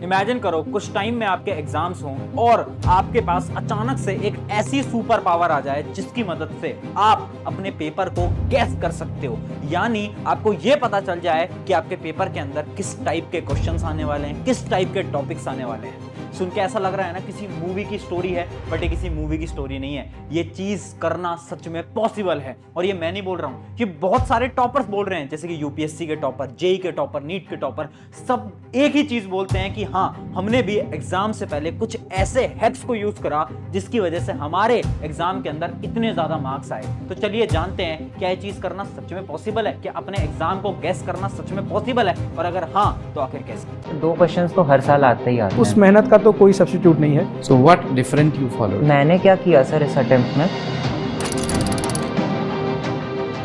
Imagine करो कुछ time में आपके एग्जाम्स हों और आपके पास अचानक से एक ऐसी सुपर पावर आ जाए जिसकी मदद से आप अपने पेपर को गैस कर सकते हो। यानी आपको यह पता चल जाए कि आपके पेपर के अंदर किस टाइप के क्वेश्चंस आने वाले हैं, किस टाइप के टॉपिक्स आने वाले हैं। सुन के ऐसा लग रहा है ना किसी मूवी की स्टोरी है, बट ये किसी मूवी की स्टोरी नहीं है। ये चीज करना सच में पॉसिबल है। और ये मैं नहीं बोल रहा हूं, ये बहुत सारे टॉपर्स बोल रहे हैं, जैसे कि यूपीएससी के टॉपर, जेई के टॉपर, नीट के टॉपर, सब एक ही चीज बोलते हैं कि हाँ, हमने भी एग्जाम से पहले कुछ ऐसे हैक्स को यूज करा जिसकी वजह से हमारे एग्जाम के अंदर इतने ज्यादा मार्क्स आए। तो चलिए जानते हैं क्या ये चीज करना सच में पॉसिबल है, क्या अपने एग्जाम को गैस करना सच में पॉसिबल है, और अगर हाँ तो आखिर कैसे। 2 क्वेश्चंस तो हर साल आते ही आते हैं। उस मेहनत का तो कोई सब्स्टिट्यूट नहीं है। So what different you follow? मैंने क्या किया सर इस अटेम्प्ट में?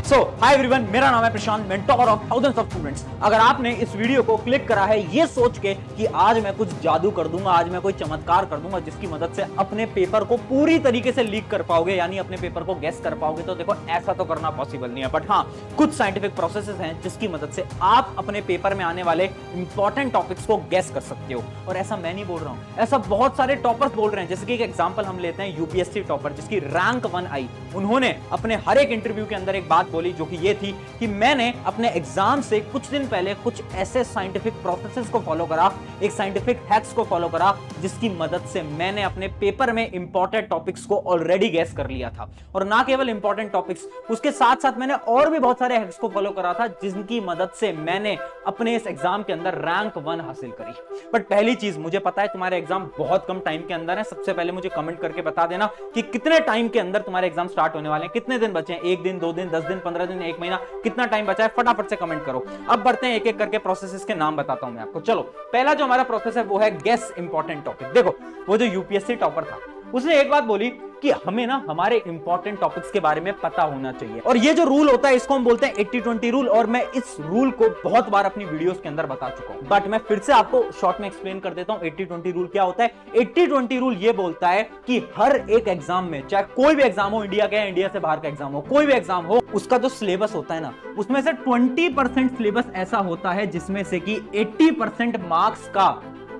सो हाय एवरीवन, मेरा नाम है Prashant, mentor of thousands of students. अगर आपने इस वीडियो को क्लिक करा है ये सोच के कि आज मैं कुछ जादू कर दूंगा, आज मैं कोई चमत्कार कर दूंगा जिसकी मदद से अपने पेपर को पूरी तरीके से लीक कर पाओगे, यानी अपने पेपर को गैस कर पाओगे, तो देखो ऐसा तो करना पॉसिबल नहीं है। बट हाँ, कुछ साइंटिफिक प्रोसेसेस हैं जिसकी मदद से आप अपने पेपर में आने वाले इंपॉर्टेंट टॉपिक्स को गैस कर सकते हो। और ऐसा मैं नहीं बोल रहा हूं, ऐसा बहुत सारे टॉपर्स बोल रहे हैं। जैसे कि एक एग्जांपल हम लेते हैं यूपीएससी टॉपर जिसकी रैंक 1 आई। उन्होंने अपने हर एक इंटरव्यू के अंदर एक बात बोली जो कि ये थी कि मैंने अपने एग्जाम से कुछ दिन पहले कुछ ऐसे साइंटिफिक प्रोसेसेस को फॉलो करा, एक साइंटिफिक हैक्स को फॉलो करा जिसकी मदद से मैंने अपने पेपर में इंपॉर्टेंट टॉपिक्स को ऑलरेडी गैस कर लिया था। और ना केवल इंपॉर्टेंट टॉपिक्स, उसके साथ साथ मैंने और भी बहुत सारे हैक्स को फॉलो करा था जिनकी मदद से मैंने अपने इस एग्जाम के अंदर रैंक 1 हासिल करी। बट पहली चीज, मुझे पता है तुम्हारे एग्जाम बहुत कम टाइम के अंदर है। सबसे पहले मुझे कमेंट करके बता देना कि कितने टाइम के अंदर तुम्हारे एग्जाम स्टार्ट होने वाले हैं, कितने दिन बचे हैं, 1 दिन, 2 दिन, 10 दिन, 15 दिन, 1 महीना, कितना टाइम बचा है, फटाफट से कमेंट करो। अब बढ़ते हैं, एक एक करके प्रोसेसेस के नाम बताता हूं मैं आपको। चलो, पहला जो हमारा प्रोसेस है वो है गेस इंपॉर्टेंट टॉपिक। देखो, वो जो यूपीएससी टॉपर था उसने एक बात बोली कि हमें ना हमारे इंपॉर्टेंट टॉपिक्स के बारे में पता होना चाहिए। और ये जो रूल होता है इसको हम बोलते हैं 80-20 रूल। और मैं इस रूल को बहुत बार अपनी वीडियोस के अंदर बता चुका हूं, बट मैं फिर से आपको शॉर्ट में एक्सप्लेन कर देता हूं। 80-20 रूल क्या होता है? 80-20 रूल ये बोलता है कि हर एक एग्जाम में, चाहे कोई भी एग्जाम हो, इंडिया का, इंडिया से बाहर का एग्जाम हो, कोई भी एग्जाम हो, उसका जो सिलेबस होता है ना, उसमें से 20% सिलेबस ऐसा होता है जिसमें से कि 80% मार्क्स का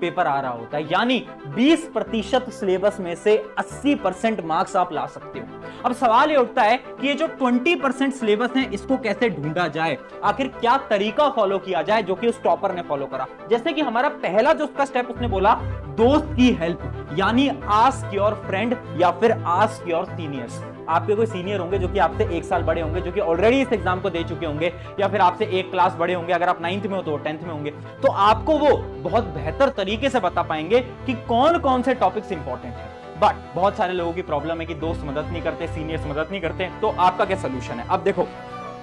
पेपर आ रहा होता है। यानी 20% सिलेबस में से 80% मार्क्स आप ला सकते हो। अब सवाल ये उठता है कि ये जो 20% सिलेबस है इसको कैसे ढूंढा जाए, आखिर क्या तरीका फॉलो किया जाए जो कि उस टॉपर ने फॉलो करा। जैसे कि हमारा पहला जो उसका स्टेप उसने बोला, दोस्त की हेल्प, यानी आस्क योर फ्रेंड या फिर आस्क योर सीनियर्स। आपके कोई सीनियर होंगे जो कि आपसे 1 साल बड़े होंगे, जो कि ऑलरेडी इस एग्जाम को दे चुके होंगे, या फिर आपसे 1 क्लास बड़े होंगे। अगर आप 9th में हो तो 10th में होंगे, तो आपको वो बहुत बेहतर तरीके से बता पाएंगे कि कौन कौन से टॉपिक्स इंपॉर्टेंट है। बट बहुत सारे लोगों की प्रॉब्लम है कि दोस्त मदद नहीं करते, सीनियर्स मदद नहीं करते। तो आपका क्या सोल्यूशन है? अब देखो,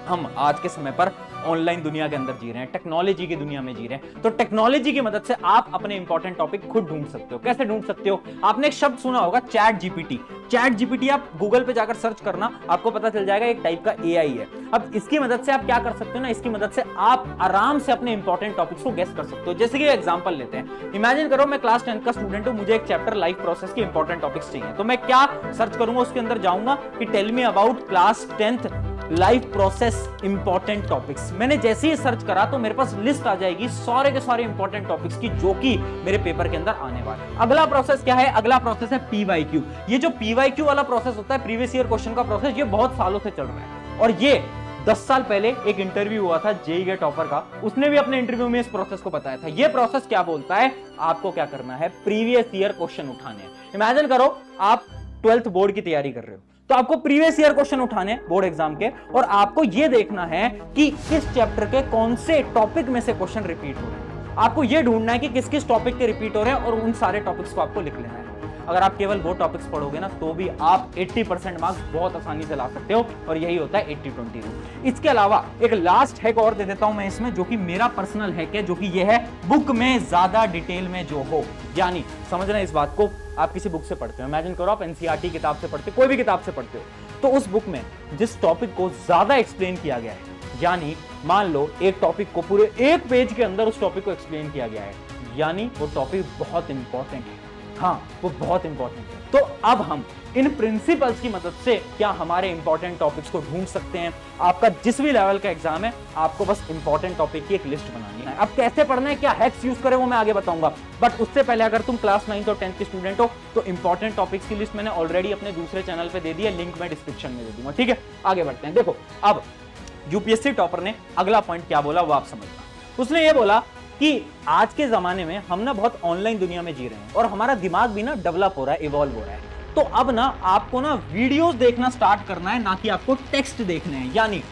हम आज के समय पर ऑनलाइन दुनिया के अंदर जी रहे हैं, टेक्नोलॉजी की दुनिया में जी रहे हैं। तो टेक्नोलॉजी की मदद से आप अपने इंपॉर्टेंट टॉपिक खुद ढूंढ सकते हो। कैसे ढूंढ सकते हो? आपने एक शब्द सुना होगा, चैट जीपीटी। चैट जीपीटी आप गूगल पे जाकर सर्च करना, आपको पता चल जाएगा एक टाइप का एआई है। अब इसकी मदद से आप क्या कर सकते हो ना, इसकी मदद से आप आराम से अपने इंपॉर्टेंट टॉपिक्स को गेस कर सकते हो। जैसे कि एग्जांपल लेते हैं, इमेजिन करो मैं क्लास 10th का स्टूडेंट हूं, मुझे एक चैप्टर लाइफ प्रोसेस के इंपॉर्टेंट टॉपिक्स चाहिए। तो मैं क्या सर्च करूंगा? उसके अंदर जाऊंगा कि tell me about class 10th life process important topics. मैंने जैसे ही सर्च करा तो मेरे पास लिस्ट आ जाएगी सारे के सारे इंपॉर्टेंट टॉपिक्स की, जो कि मेरे पेपर के अंदर आने वाले। अगला प्रोसेस क्या है? अगला प्रोसेस है पीवाईक्यू। ये जो पीवाईक्यू वाला प्रोसेस होता है, प्रीवियस ईयर क्वेश्चन का प्रोसेस, ये बहुत सालों से चल रहा है। और ये 10 साल पहले एक इंटरव्यू हुआ था जेई के टॉपर का, उसने भी अपने इंटरव्यू में इस प्रोसेस को बताया था। ये प्रोसेस क्या बोलता है? आपको क्या करना है? प्रीवियस ईयर क्वेश्चन उठाने। इमेजिन करो आप 12th बोर्ड की तैयारी कर रहे हो, तो आपको प्रीवियस ईयर क्वेश्चन उठाने बोर्ड एग्जाम के, और आपको यह देखना है कि किस चैप्टर के कौन से टॉपिक में से क्वेश्चन रिपीट हो रहे हैं। आपको यह ढूंढना है कि किस किस टॉपिक के रिपीट हो रहे हैं, और उन सारे टॉपिक्स को आपको लिख लेना है। अगर आप केवल वो टॉपिक्स पढ़ोगे ना, तो भी आप 80% मार्क्स बहुत आसानी से ला सकते हो। और यही होता है 80-20 रूल। इसके अलावा एक लास्ट हैक और दे देता हूं मैं इसमें, जो कि मेरा पर्सनल हैक है, जो कि यह है बुक में ज्यादा डिटेल में जो हो। यानी समझना इस बात को, आप किसी बुक से पढ़ते हो, इमेजिन करो आप एनसीईआरटी किताब से पढ़ते हो, कोई भी किताब से पढ़ते हो, तो उस बुक में जिस टॉपिक को ज्यादा एक्सप्लेन किया गया है, यानी मान लो एक टॉपिक को पूरे 1 पेज के अंदर उस टॉपिक को एक्सप्लेन किया गया है, यानी वो टॉपिक बहुत इंपॉर्टेंट है। हाँ, वो बहुत इंपॉर्टेंट है। तो अब हम इन प्रिंसिपल्स की मदद से क्या हमारे इंपॉर्टेंट टॉपिक्स को ढूंढ सकते हैं। आपका जिस भी लेवल का एग्जाम है, आपको बस इंपॉर्टेंट टॉपिक की एक लिस्ट बनानी है। अब कैसे पढ़ना है, क्या हैक्स यूज करें, वो मैं आगे बताऊंगा। बट उससे पहले अगर तुम क्लास 9th और 10th के स्टूडेंट हो तो इंपॉर्टेंट टॉपिक्स की लिस्ट मैंने ऑलरेडी अपने दूसरे चैनल पे दे दी है, लिंक मैं डिस्क्रिप्शन में दे दूंगा। ठीक है, आगे बढ़ते हैं। देखो, अब यूपीएससी टॉपर ने अगला पॉइंट क्या बोला वो आप समझना। उसने ये बोला कि आज के जमाने में हम ना बहुत ऑनलाइन दुनिया में जी रहे हैं और हमारा दिमाग भी ना डेवलप हो रहा है, इवॉल्व हो रहा है। तो अब ना आपको ना वीडियोस देखना स्टार्ट करना है, ना कि आपको टेक्स्ट देखने हैं। यानी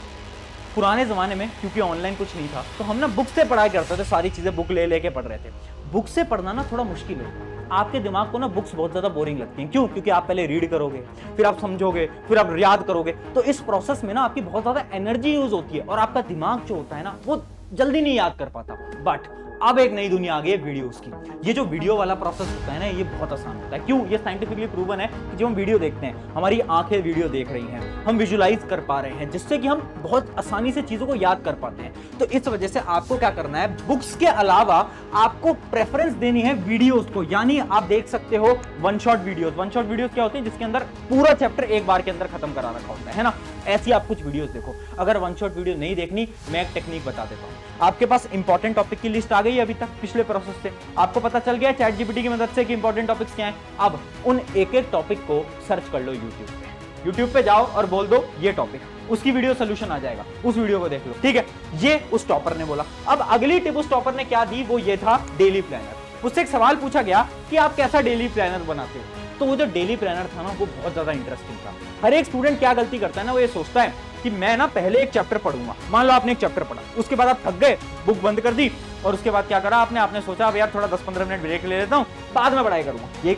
पुराने जमाने में क्योंकि ऑनलाइन कुछ नहीं था तो हम ना बुक से पढ़ाई करते थे, सारी चीजें बुक ले लेके पढ़ रहे थे। बुक से पढ़ना ना थोड़ा मुश्किल है, आपके दिमाग को ना बुक्स बहुत ज्यादा बोरिंग लगती हैं। क्यों? क्योंकि आप पहले रीड करोगे, फिर आप समझोगे, फिर आप याद करोगे, तो इस प्रोसेस में ना आपकी बहुत ज्यादा एनर्जी यूज होती है और आपका दिमाग जो होता है ना वो जल्दी नहीं याद कर पाता। बट अब एक नई दुनिया आ गई है वीडियोस की। ये जो वीडियो वाला प्रोसेस होता है ना, ये बहुत आसान होता है। क्यों? ये साइंटिफिकली प्रूवन है कि जब हम वीडियो देखते हैं, हमारी आंखें वीडियो देख रही हैं, हम विजुलाइज कर पा रहे हैं, जिससे कि हम बहुत आसानी से चीजों को याद कर पाते हैं। तो इस वजह से आपको क्या करना है, बुक्स के अलावा आपको प्रेफरेंस देनी है वीडियोस को। यानी आप देख सकते हो one shot videos. One shot videos क्या होते हैं? जिसके अंदर पूरा चैप्टर एक बार के अंदर खत्म करा रखा होता है ना। ऐसी आप कुछ वीडियोस देखो। अगर वन शॉट वीडियो नहीं देखनी, मैं एक टेक्निक बता देता हूं। आपके पास इंपॉर्टेंट टॉपिक की लिस्ट आ गई है अभी तक पिछले प्रोसेस से, आपको पता चल गया चैट जीपीटी की मदद से कि इंपॉर्टेंट टॉपिक्स क्या हैं। अब उन एक एक टॉपिक को सर्च कर लो यूट्यूब पे। यूट्यूब पे जाओ और बोल दो ये टॉपिक, उसकी वीडियो सोल्यूशन आ जाएगा, उस वीडियो को देख लो। ठीक है, ये उस टॉपर ने बोला। अब अगली टिप उस टॉपर ने क्या दी, वो ये था डेली प्लानर। उससे एक सवाल पूछा गया कि आप कैसा डेली प्लानर बनाते हो। तो वो जो डेली प्लानर था ना, वो बहुत ज्यादा इंटरेस्टिंग था। हर एक स्टूडेंट क्या गलती करता है ना, वो ये सोचता है कि मैं ना पहले एक चैप्टर पढ़ूंगा। मान लो आपने एक चैप्टर पढ़ा, उसके बाद आप थक गए, बुक बंद कर दी और उसके बाद क्या करा आपने सोचा अब यार थोड़ा 10-15 मिनट ब्रेक ले लेता हूं, बाद में पढ़ाई करूंगा। यही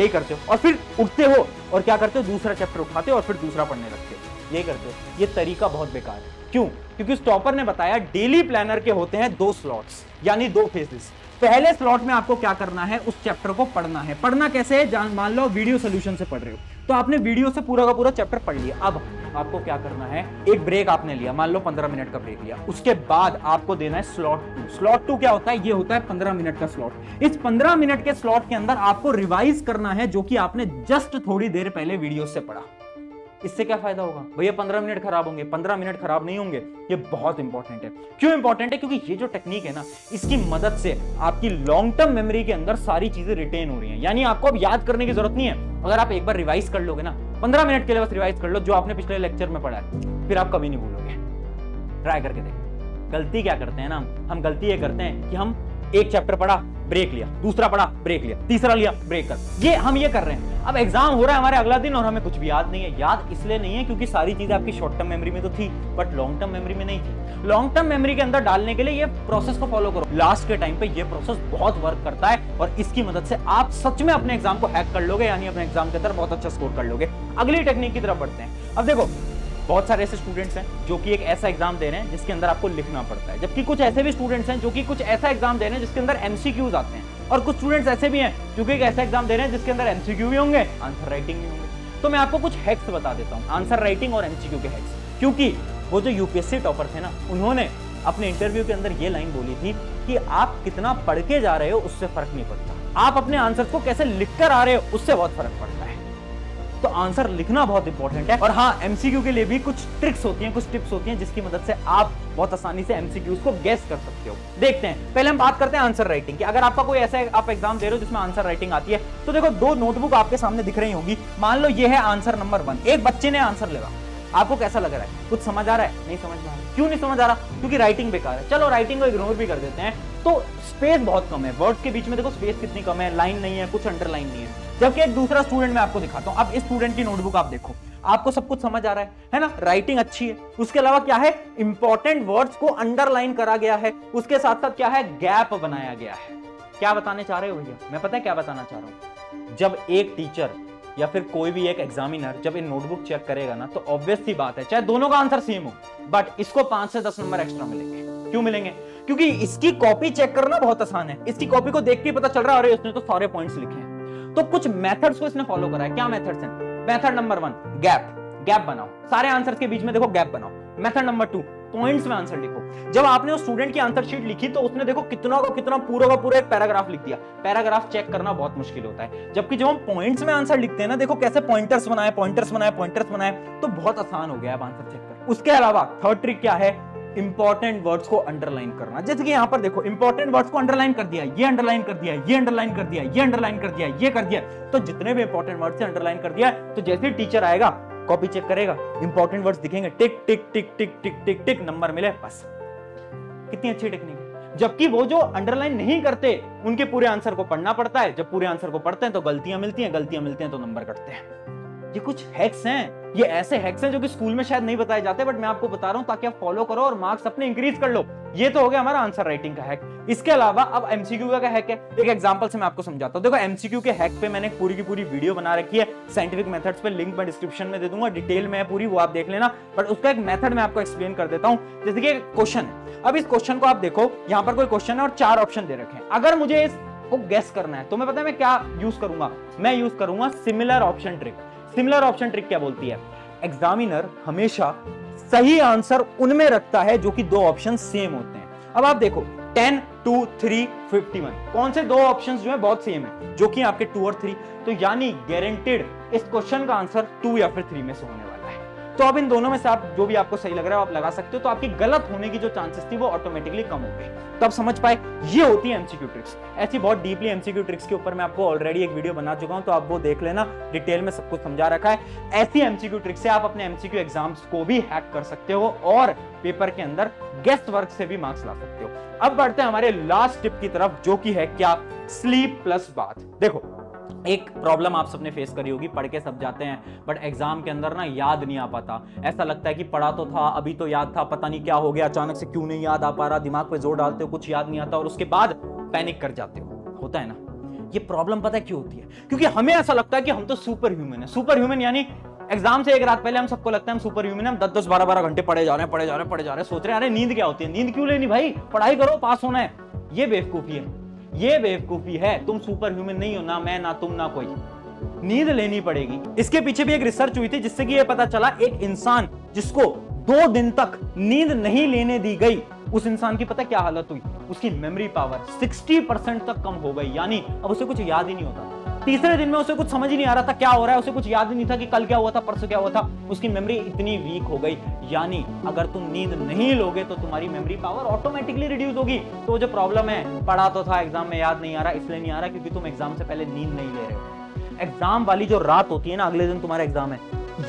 करते हो और फिर उठते हो और क्या करते हो, दूसरा चैप्टर उठाते हो और फिर दूसरा पढ़ने लगते हो। यही करते हो। ये तरीका बहुत बेकार है। क्यों? क्योंकि उस टॉपर ने बताया डेली प्लानर के होते हैं 2 स्लॉट्स, यानी 2 फेजेस। पहले स्लॉट में आपको क्या करना है, उस चैप्टर को पढ़ना है। पढ़ना कैसे है? मान लो वीडियो सोल्यूशन से पढ़ रहे हो तो आपने वीडियो से पूरा का पूरा चैप्टर पढ़ लिया। अब आपको क्या करना है, एक ब्रेक आपने लिया, मान लो 15 मिनट का ब्रेक लिया। उसके बाद आपको देना है स्लॉट 2। स्लॉट 2 क्या होता है? ये होता है 15 मिनट का स्लॉट। इस 15 मिनट के स्लॉट के अंदर आपको रिवाइज करना है जो कि आपने जस्ट थोड़ी देर पहले वीडियो से पढ़ा। इससे क्या फायदा होगा भैया? 15 मिनट खराब होंगे? 15 मिनट खराब नहीं होंगे। ये बहुत इंपॉर्टेंट है। क्यों इंपॉर्टेंट है? क्योंकि ये जो टेक्निक है ना, इसकी मदद से आपकी लॉन्ग टर्म मेमोरी के अंदर सारी चीजें रिटेन हो रही हैं। यानी आपको अब याद करने की जरूरत नहीं है। अगर आप एक बार रिवाइज कर लोगे ना, 15 मिनट के लिए बस रिवाइज कर लो जो आपने पिछले लेक्चर में पढ़ा है, फिर आप कभी नहीं भूलोगे। ट्राई करके देखो। गलती क्या करते हैं ना, हम गलती ये करते हैं कि हम एक चैप्टर पढ़ा, ब्रेक लिया, दूसरा पढ़ा, ब्रेक लिया, तीसरा लिया, ब्रेक कर। हम ये कर रहे हैं। अब एग्जाम हो रहा है हमारे अगला दिन और हमें कुछ भी याद नहीं है। याद इसलिए नहीं है क्योंकि सारी चीजें आपकी शॉर्ट टर्म मेमोरी में तो थी, बट लॉन्ग टर्म मेमोरी में नहीं थी। लॉन्ग टर्म मेमोरी के अंदर डालने के लिए ये प्रोसेस को फॉलो करो। लास्ट के टाइम पे ये प्रोसेस बहुत वर्क करता है और इसकी मदद से आप सच में अपने एग्जाम को हैक कर लोगे, यानी अपने एग्जाम के अंदर बहुत अच्छा स्कोर कर लोगे। अगली टेक्निक की तरफ बढ़ते हैं। अब देखो, बहुत सारे ऐसे स्टूडेंट्स हैं जो कि एक ऐसा एग्जाम दे रहे हैं जिसके अंदर आपको लिखना पड़ता है, जबकि कुछ ऐसे भी स्टूडेंट्स हैं जो कि कुछ ऐसा एग्जाम दे रहे हैं जिसके अंदर एमसीक्यूज आते हैं, और कुछ स्टूडेंट्स ऐसे भी हैं जो कि एक ऐसा एग्जाम दे रहे हैं जिसके अंदर एमसीक्यू भी होंगे, आंसर राइटिंग भी होंगे। तो मैं आपको कुछ हैक्स बता देता हूं, आंसर राइटिंग और एमसीक्यू के हैक्स। क्योंकि वो जो यूपीएससी टॉपर थे ना, उन्होंने अपने इंटरव्यू के अंदर ये लाइन बोली थी कि आप कितना पढ़ के जा रहे हो उससे फर्क नहीं पड़ता, आप अपने आंसर को कैसे लिख कर आ रहे हो उससे बहुत फर्क पड़ता है। तो आंसर लिखना बहुत इंपॉर्टेंट है। और हाँ, एमसीक्यू के लिए भी कुछ ट्रिक्स होती हैं, कुछ टिप्स होती हैं जिसकी मदद से आप बहुत आसानी से एमसीक्यूज को गेस कर सकते हो। देखते हैं, पहले हम बात करते हैं आंसर राइटिंग की। अगर आपका कोई ऐसा आप एग्जाम दे रहे हो जिसमें आंसर राइटिंग आती है, तो देखो 2 नोटबुक आपके सामने दिख रही होंगी। मान लो ये है आंसर नंबर 1, एक बच्चे ने आंसर लिखा। आपको कैसा लग रहा है? कुछ समझ आ रहा है? नहीं समझ में आ रहा। क्यों नहीं समझ आ रहा? क्योंकि राइटिंग बेकार है। चलो राइटिंग को इग्नोर भी कर देते हैं। तो स्पेस बहुत कम है, वर्ड्स के बीच में देखो स्पेस कितनी कम है, लाइन नहीं है, कुछ अंडरलाइन नहीं है। जबकि एक दूसरा स्टूडेंट मैं आपको दिखाता हूं। अब इस स्टूडेंट की नोटबुक आप देखो, आपको सब कुछ समझ आ रहा है ना? राइटिंग अच्छी है, उसके अलावा क्या है, इंपॉर्टेंट वर्ड्स को अंडरलाइन करा गया है, उसके साथ साथ क्या है, गैप बनाया गया है। क्या बताने चाह रहे हो भैया? मैं पता है क्या बताना चाह रहा हूं। जब एक टीचर या फिर कोई भी एक एग्जामिनर जब इन नोटबुक चेक करेगा ना, तो ऑब्वियस सी बात है, चाहे दोनों का आंसर सेम हो, बट इसको 5 से 10 नंबर एक्स्ट्रा मिलेंगे। क्यों मिलेंगे? क्योंकि इसकी कॉपी चेक करना बहुत आसान है। इसकी कॉपी को देख के पता चल रहा है अरे उसने तो सारे पॉइंट्स लिखे हैं। तो कुछ मेथड्स को इसने फॉलो करा है। क्या मेथड्स हैं? मेथड नंबर 1, गैप बनाओ, सारे आंसर्स के बीच में देखो गैप बनाओ। मेथड नंबर 2, पॉइंट्स में आंसर लिखो। जब आपने उस स्टूडेंट की आंसर शीट लिखी तो उसने देखो कितना का कितना पूरा का पूरा एक पैराग्राफ लिख दिया। पैराग्राफ चेक करना बहुत मुश्किल होता है, जबकि जब हम पॉइंट्स में आंसर लिखते हैं ना, देखो कैसे पॉइंटर्स बनाए तो बहुत आसान हो गया अब आंसर चेक कर। उसके अलावा थर्ड ट्रिक क्या है, इंपॉर्टेंट वर्ड्स को अंडरलाइन करना। जैसे कि यहां पर देखो इंपॉर्टेंट वर्ड्स को अंडरलाइन कर दिया, ये अंडरलाइन कर दिया, ये अंडरलाइन कर दिया, ये अंडरलाइन कर दिया, ये कर दिया, तो जितने भी इंपॉर्टेंट वर्ड्स से अंडरलाइन कर दिया, तो जैसे ही टीचर आएगा कॉपी चेक करेगा, इंपॉर्टेंट वर्ड्स दिखेंगे, टिक टिक टिक टिक टिक टिक टिक, नंबर मिले, बस। कितनी अच्छी टेक्निक है। जबकि वो जो अंडरलाइन नहीं करते उनके पूरे आंसर को पढ़ना पड़ता है, जब पूरे आंसर को पढ़ते हैं तो गलतियां मिलती हैं तो नंबर कटते हैं। ये कुछ हैक्स हैं, ये ऐसे हैक्स हैं जो कि स्कूल में शायद नहीं बताए जाते, बट मैं आपको बता रहा हूं ताकि आप फॉलो करो और मार्क्स अपने इंक्रीज कर लो। ये तो हो गया हमारा आंसर राइटिंग का हैक। इसके अलावा अब एमसीक्यू का हैक है। एक एग्जांपल से मैं आपको समझाता हूं। देखो एमसीक्यू के हैक पे मैंने पूरी की पूरी वीडियो बना रखी है साइंटिफिक मेथड्स पे, लिंक मैं डिस्क्रिप्शन में दे दूंगा, डिटेल में है पूरी, वो आप देख लेना। बट उसका एक मेथड मैं आपको एक्सप्लेन कर देता हूं। जैसे कि एक क्वेश्चन है, अब इस क्वेश्चन को आप देखो, यहां पर कोई क्वेश्चन है और 4 ऑप्शन दे रखे हैं। अगर मुझे इसको गेस करना है तो मैं पता है मैं क्या यूज करूंगा, मैं यूज करूंगा similar option trick. Similar option trick क्या बोलती है, एग्जामिनर हमेशा सही आंसर उनमें रखता है जो कि 2 ऑप्शन सेम होते हैं। अब आप देखो 10, 2, 3, 51, कौन से 2 ऑप्शंस जो है बहुत सेम है, जो कि आपके 2 और 3, तो यानी गारंटेड इस क्वेश्चन का आंसर 2 या फिर 3 में से होने वाला है। तो अब इन दोनों में से आप जो भी आपको सही लग रहा है आप लगा सकते हो, तो आपकी गलत होने की जो चांसेस थी वो ऑटोमेटिकली कम हो गई। तो आप समझ पाए, ये होती है एमसीक्यू ट्रिक्स। ऐसी बहुत डीपली एमसीक्यू ट्रिक्स के ऊपर मैं आपको ऑलरेडी एक वीडियो बना चुका हूं, तो आप वो देख लेना, डिटेल में सब कुछ समझा रखा है। ऐसी एमसीक्यू ट्रिक्स से आप अपने एमसीक्यू एग्जाम्स को भी हैक कर सकते हो और पेपर के अंदर गेस्ट वर्क से भी मार्क्स ला सकते हो। अब बढ़ते हैं हमारे लास्ट टिप की तरफ, जो कि है क्या, स्लीप प्लस बाथ। देखो एक प्रॉब्लम आप सबने फेस करी होगी, पढ़ के सब जाते हैं बट एग्जाम के अंदर ना याद नहीं आ पाता। ऐसा लगता है कि पढ़ा तो था, अभी तो याद था, पता नहीं क्या हो गया, अचानक से क्यों नहीं याद आ पा रहा, दिमाग पे जोर डालते हो, कुछ याद नहीं आता और उसके बाद पैनिक कर जाते हो। होता है ना, ये प्रॉब्लम पता है क्यों होती है, क्योंकि हमें ऐसा लगता है कि हम तो सुपर ह्यूमन है। सुपर ह्यूमन यानी एग्जाम से एक रात पहले हम सबको लगता है हम सुपर ह्यूमन है, हम 10-10, 12-12 घंटे पढ़े जा रहे हैं, सोच रहे हैं अरे नींद क्या होती है, नींद क्यों लेनी भाई, पढ़ाई करो, पास होना है। ये बेवकूफी है, ये बेवकूफी है। तुम सुपर ह्यूमन नहीं हो, ना मैं, ना तुम, ना कोई। नींद लेनी पड़ेगी। इसके पीछे भी एक रिसर्च हुई थी जिससे कि यह पता चला, एक इंसान जिसको 2 दिन तक नींद नहीं लेने दी गई, उस इंसान की पता क्या हालत हुई, उसकी मेमोरी पावर 60% तक कम हो गई। यानी अब उसे कुछ याद ही नहीं होता। तीसरे दिन में उसे कुछ समझ ही नहीं आ रहा था क्या हो रहा है, उसे कुछ याद ही नहीं था कि कल क्या हुआ था, परसों क्या हुआ था। उसकी मेमोरी इतनी वीक हो गई। यानी अगर तुम नींद नहीं लोगे तो तुम्हारी मेमोरी पावर ऑटोमेटिकली रिड्यूस होगी। तो जो प्रॉब्लम है, पढ़ा तो था, एग्जाम में याद नहीं आ रहा, इसलिए नहीं आ रहा क्योंकि तुम एग्जाम से पहले नींद नहीं ले रहे हो। एग्जाम वाली जो रात होती है ना, अगले दिन तुम्हारा एग्जाम है,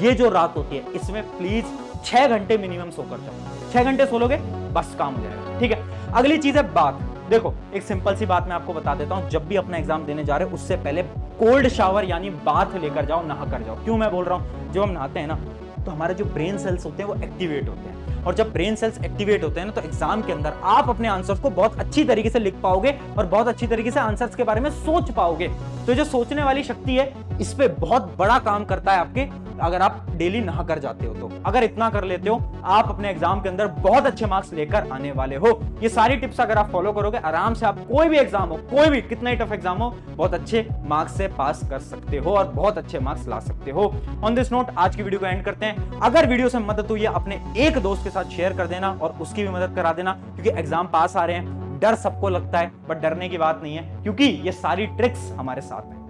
ये जो रात होती है, इसमें प्लीज 6 घंटे मिनिमम सोकर जाओ। 6 घंटे सो लोगे बस काम हो जाएगा। ठीक है, अगली चीज है बात। देखो एक सिंपल सी बात मैं आपको बता देता हूं, जब भी अपना एग्जाम देने जा रहे हो उससे पहले कोल्ड शावर यानी बाथ लेकर जाओ, नहा कर जाओ। क्यों मैं बोल रहा हूं, जब हम नहाते हैं ना तो हमारे जो ब्रेन सेल्स होते हैं वो एक्टिवेट होते हैं, और जब ब्रेन सेल्स एक्टिवेट होते हैं ना तो एग्जाम के अंदर आप अपने आंसर्स को बहुत अच्छी तरीके से लिख पाओगे और बहुत अच्छी तरीके से आंसर्स के बारे में सोच पाओगे। तो जो सोचने वाली शक्ति है, इस पे बहुत बड़ा काम करता है आपके, अगर आप डेली नहा कर जाते हो तो। अगर इतना कर लेते हो, आप अपने एग्जाम के अंदर बहुत अच्छे मार्क्स लेकर आने वाले हो। ये सारी टिप्स अगर आप फॉलो करोगे, आराम से आप कोई भी एग्जाम हो, कोई भी कितना ही टफ एग्जाम हो, बहुत अच्छे मार्क्स से पास कर सकते हो और बहुत अच्छे मार्क्स ला सकते हो। ऑन दिस नोट आज की वीडियो को एंड करते हैं। अगर वीडियो से मदद हुई है, अपने एक दोस्त के साथ शेयर कर देना और उसकी भी मदद करा देना, क्योंकि एग्जाम पास आ रहे हैं। डर सबको लगता है बट डरने की बात नहीं है, क्योंकि ये सारी ट्रिक्स हमारे साथ हैं।